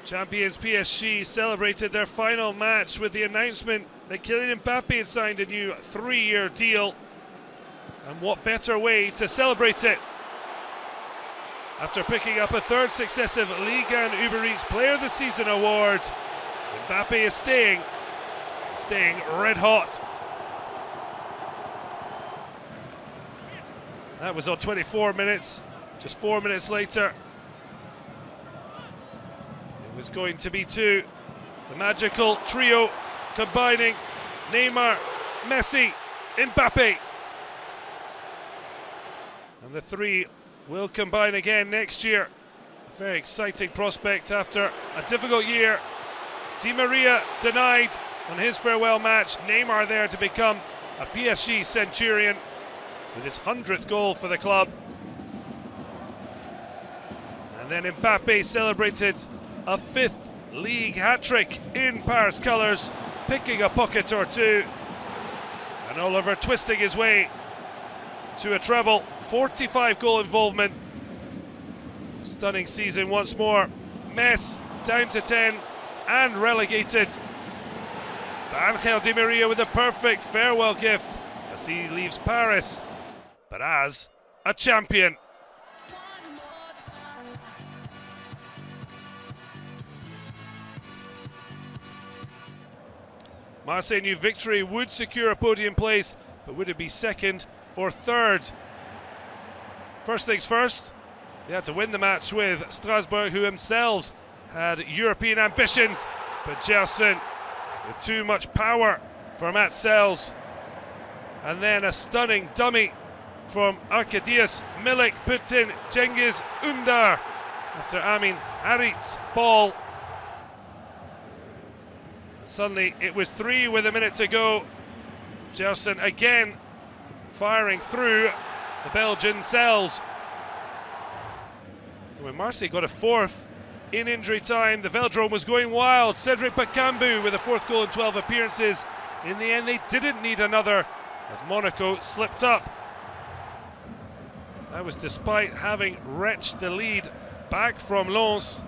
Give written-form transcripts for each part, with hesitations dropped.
Champions PSG celebrated their final match with the announcement that Kylian Mbappe had signed a new 3-year deal. And what better way to celebrate it? After picking up a third successive Ligue and Uber Eats Player of the Season award, Mbappe is staying red hot. That was on 24 minutes. Just 4 minutes later, it was going to be 2. The magical trio combining Neymar, Messi, Mbappe. And the 3 will combine again next year. Very exciting prospect after a difficult year. Di Maria denied on his farewell match. Neymar there to become a PSG centurion with his 100th goal for the club. And then Mbappe celebrated a 5th league hat-trick in Paris colours, picking a pocket or 2. And Oliver twisting his way to a treble, 45 goal involvement. Stunning season once more. Metz down to 10 and relegated. But Angel Di Maria with a perfect farewell gift as he leaves Paris, but as a champion. Marseille knew victory would secure a podium place, but would it be second or third? First things first, they had to win the match with Strasbourg, who themselves had European ambitions, but Gerson with too much power for Matz. And then a stunning dummy from Arkadiusz Milik put in Cengiz Ünder after Amin Harit's ball. Suddenly it was 3 with a minute to go. Gerson again firing through the Belgian cells. When Marseille got a 4th in injury time, the Velodrome was going wild. Cedric Bakambu with a 4th goal in 12 appearances. In the end, they didn't need another as Monaco slipped up. That was despite having wrenched the lead back from Lens.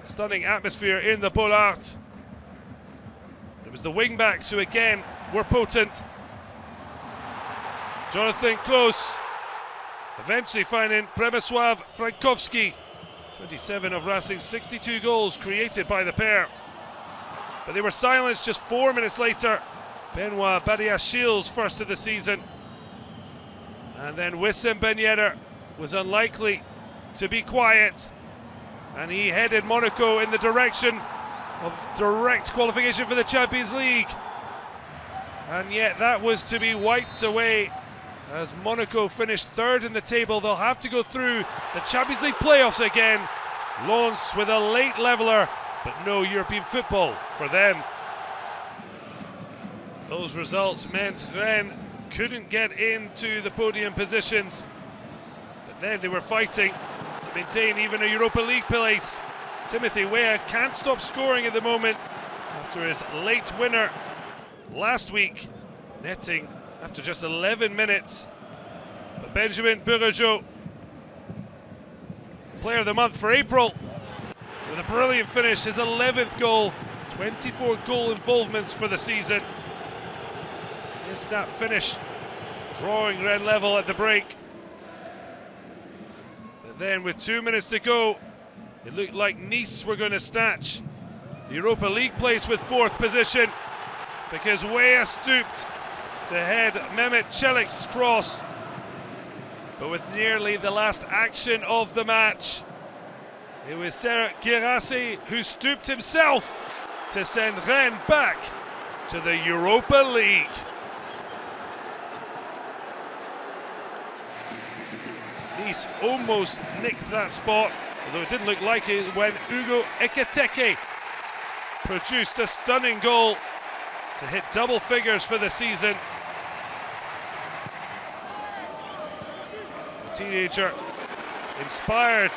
Stunning atmosphere in the Bollard. It was the wing-backs who again were potent. Jonathan Klose eventually finding Przemysław Frankowski. 27 of Racing's 62 goals created by the pair. But they were silenced just 4 minutes later. Benoit Badiashil's first of the season. And then Wissam Ben Yedder was unlikely to be quiet. And he headed Monaco in the direction of direct qualification for the Champions League. And yet that was to be wiped away as Monaco finished 3rd in the table. They'll have to go through the Champions League playoffs again. Lens with a late leveler, but no European football for them. Those results meant Rennes couldn't get into the podium positions, but then they were fighting to maintain even a Europa League place. Timothy Weah can't stop scoring at the moment after his late winner last week, netting after just 11 minutes. But Benjamin Bourigeaud, Player of the Month for April, with a brilliant finish, his 11th goal, 24 goal involvements for the season. His snap finish, drawing Rennes level at the break. But then with 2 minutes to go, it looked like Nice were going to snatch the Europa League place with 4th position, because Weah stooped to head Mehmet Çelik's cross. But with nearly the last action of the match, it was Serge Guirassy who stooped himself to send Rennes back to the Europa League. Nice almost nicked that spot, although it didn't look like it when Ugo Ekitike produced a stunning goal to hit double figures for the season. The teenager inspired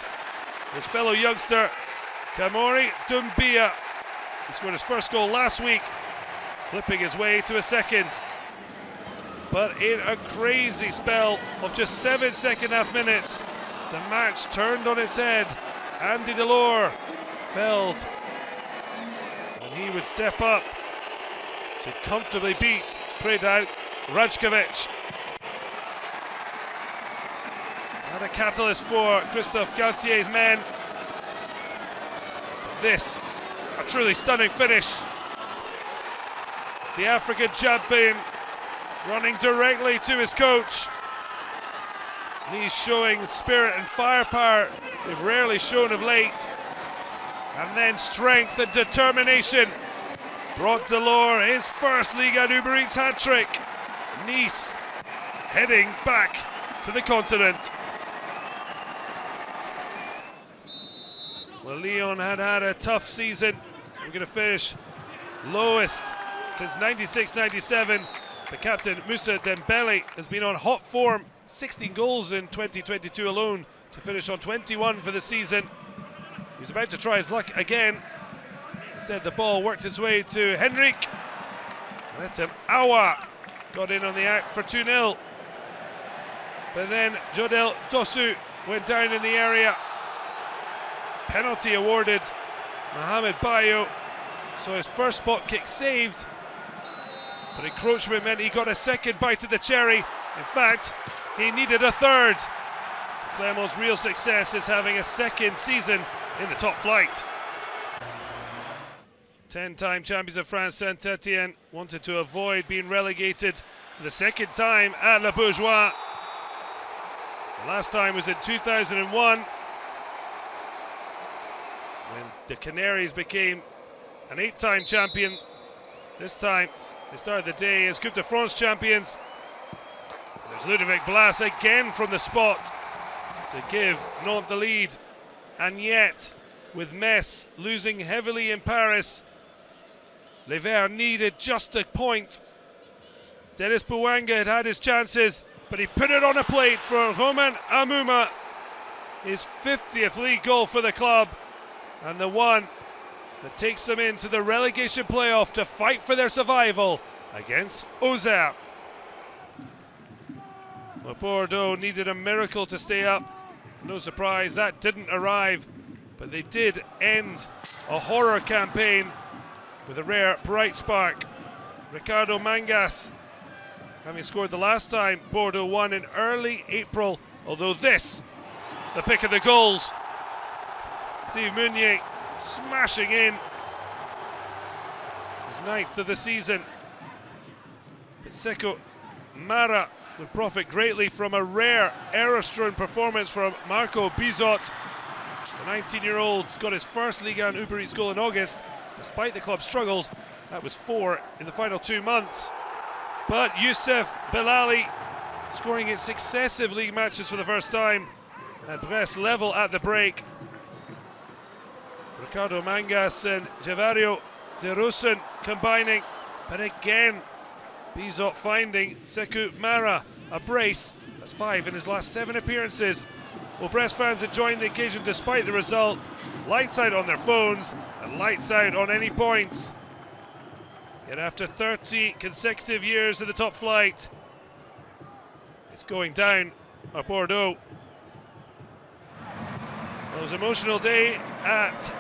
his fellow youngster Kamori Doumbia. He scored his first goal last week, flipping his way to a second. But in a crazy spell of just 7 second half minutes, the match turned on its head. Andy Delors Feld. And he would step up to comfortably beat Predrag Rajkovic. Not a catalyst for Christophe Galtier's men. This, a truly stunning finish. The African champion running directly to his coach. And he's showing spirit and firepower they've rarely shown of late. And then strength and determination brought Delors his first Ligue 1 Uber Eats hat-trick. Nice heading back to the continent. Well, Lyon had a tough season. We're going to finish lowest since 96-97. The captain, Moussa Dembele, has been on hot form. 16 goals in 2022 alone to finish on 21 for the season. He was about to try his luck again. Instead, the ball worked its way to Henrik. Let him. Awa got in on the act for 2-0. But then Jodel Dosu went down in the area. Penalty awarded. Mohamed Bayo saw his first spot kick saved, but encroachment meant he got a second bite at the cherry. In fact, he needed a third. Clermont's real success is having a second season in the top flight. 10-time champions of France, Saint-Etienne wanted to avoid being relegated for the second time at Le Bourgeois. The last time was in 2001, when the Canaries became an 8-time champion. This time, they started the day as Coupe de France champions. There's Ludovic Blas again from the spot to give Nantes the lead. And yet, with Metz losing heavily in Paris, Les Verts needed just a point. Dennis Bouanga had his chances, but he put it on a plate for Romain Amouma. His 50th league goal for the club, and the one that takes them into the relegation playoff to fight for their survival against Auxerre. Well, Bordeaux needed a miracle to stay up. No surprise, that didn't arrive, but they did end a horror campaign with a rare bright spark. Ricardo Mangas, having scored the last time Bordeaux won in early April, although this, the pick of the goals. Steve Meunier smashing in his 9th of the season. But Seko Mara would profit greatly from a rare error-strewn performance from Marco Bizot. The 19-year-old's got his first Ligue 1 Uber Eats goal in August. Despite the club's struggles, that was 4 in the final 2 months. But Youssef Belali scoring in successive league matches for the first time, and Brest level at the break. Ricardo Mangas and Javario de Russen combining, but again Bizot finding Sekou Mara a brace. That's 5 in his last 7 appearances. Well, Brest fans enjoying the occasion despite the result. Lights out on their phones and lights out on any points. Yet after 30 consecutive years in the top flight, it's going down at Bordeaux. Well, it was an emotional day at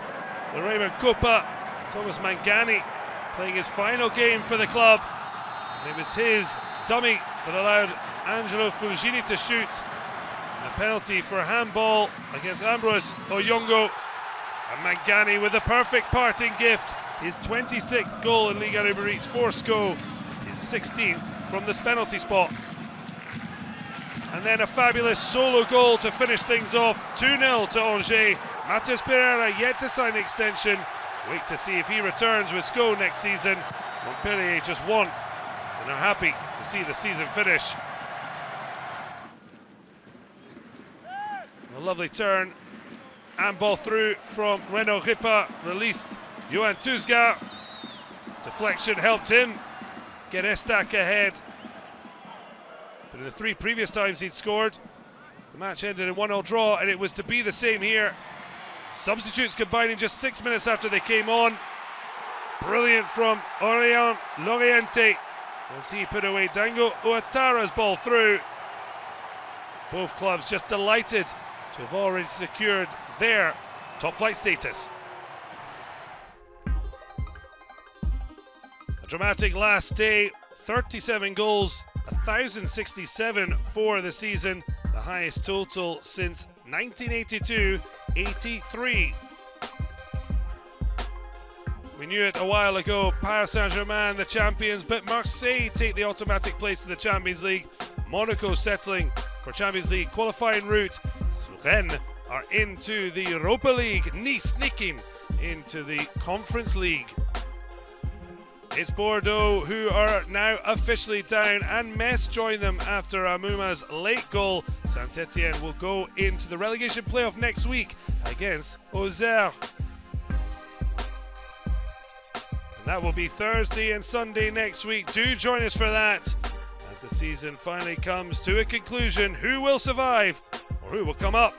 the Raymond Copa. Thomas Mangani playing his final game for the club. And it was his dummy that allowed Angelo Fulgini to shoot. And a penalty for handball against Ambrose Oyongo. And Mangani with a perfect parting gift. His 26th goal in Ligue 1 Uber Eats for SCO. His 16th from this penalty spot. And then a fabulous solo goal to finish things off. 2-0 to Angers. Mathias Pereira yet to sign the extension. Wait to see if he returns with SCO next season. Montpellier just won and are happy to see the season finish. A lovely turn and ball through from Renaud Ripa, released Johan Tuzga. Deflection helped him get ESTAC ahead. But in the 3 previous times he'd scored, the match ended in 1-1 draw, and it was to be the same here. Substitutes combining just 6 minutes after they came on. Brilliant from Lorienté as he put away Dango Ouattara's ball through. Both clubs just delighted to have already secured their top flight status. A dramatic last day, 37 goals, 1,067 for the season, the highest total since 1982-83. We knew it a while ago, Paris Saint-Germain the champions, but Marseille take the automatic place to the Champions League. Monaco settling for Champions League qualifying route. Rennes are into the Europa League, Nice sneaking into the Conference League. It's Bordeaux who are now officially down, and Metz join them after Amouma's late goal. SAINT-ÉTIENNE will go into the relegation playoff next week against Auxerre. And that will be Thursday and Sunday next week. Do join us for that as the season finally comes to a conclusion. Who will survive or who will come up?